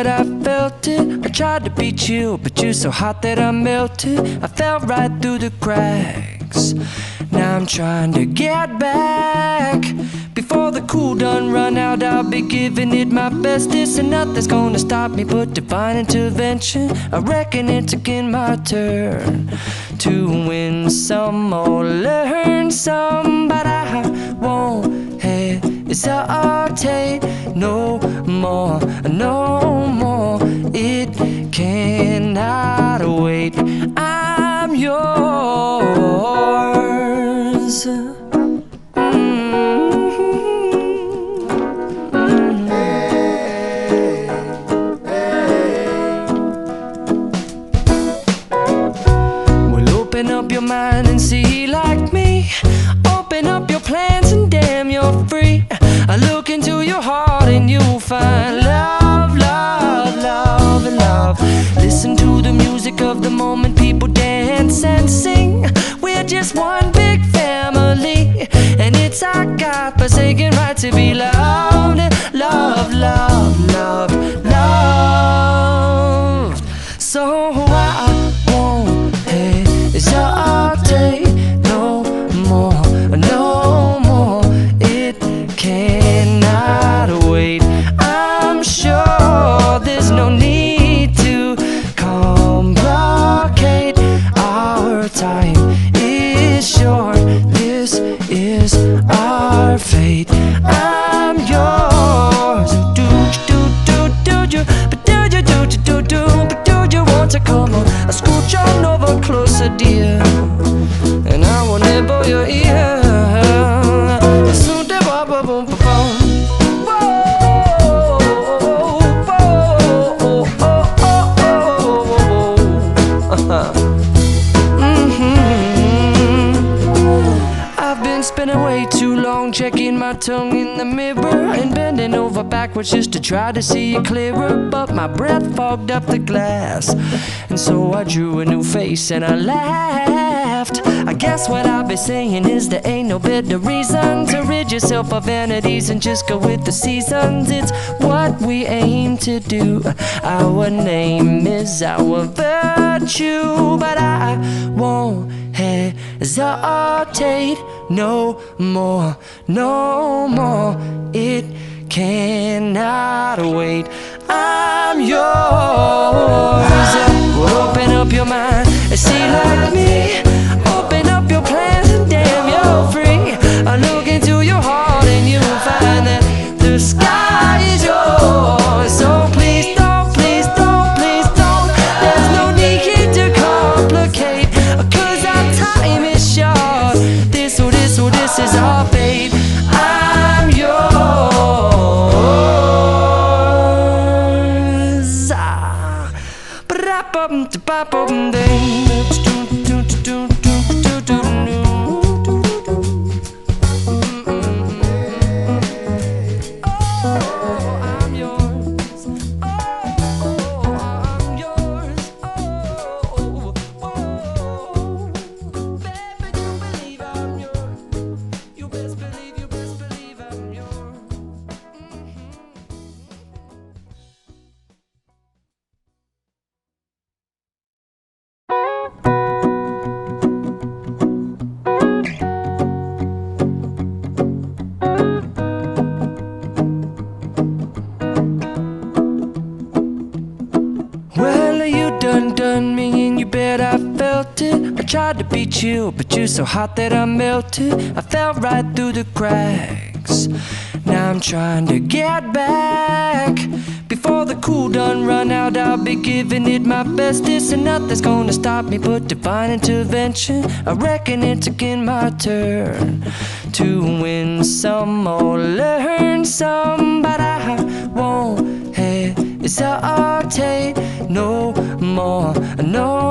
bed, I felt it. I tried to be chill, but you're so hot that I melted. I fell right through the cracks. Now I'm trying to get back. Before the cool done run out, I'll be giving it my bestest, and nothing's gonna stop me but divine intervention. I reckon it's again my turn to win some or learn some, but I won't hesitate no more, no more. It cannot wait. I'm yours. Open up your mind and see like me. Open up your plans and damn, you're free. I look into your heart and you'll find love, love, love, and love. Listen to the music of the moment, people dance and sing. We're just one big family, and it's our God-forsaken right to be loved. Love, love, love, love. So I won't hesitate no more, no more. It cannot wait. I'm sure there's no need to complicate. Our time is short. This is our fate. I'm yours. Do you, but do you, but do you want to come on? I scooch on over closer, dear, and I will nibble your ear. I've been spending way too long checking my tongue in the mirror and bending over backwards just to try to see it clearer, but my breath fogged up the glass, and so I drew a new face and I laughed. I guess what I'll be saying is there ain't no better reason to rid yourself of vanities and just go with the seasons. It's what we aim to do. Our name is our virtue, but I won't hesitate no more, no more. It cannot wait. I'm yours. Open up your mind and see like me. Open up your plans and damn, you're free. I look into your heart and you'll find that the sky is yours. So please don't, please don't, please don't. There's no need to complicate, 'cause our time is short. This is our fate. I'm yours. Done me in your bed, I felt it. I tried to be chill, but you're so hot that I melted. I fell right through the cracks. Now I'm trying to get back. Before the cool done run out, I'll be giving it my bestest, and nothing's gonna stop me but divine intervention. I reckon it's again my turn to win some or learn some, but I won't hesitate no more, no